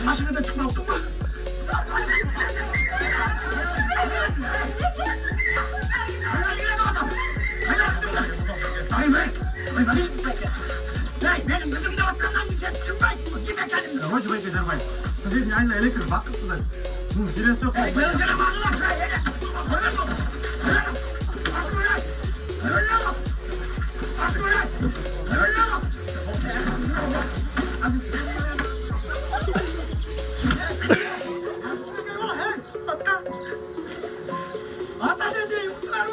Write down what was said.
맛있는 데 주나 없구만. 선생님이 아니라 엘리트를 바꿨어. 이랬어. 아따, 아따, 내 육가루.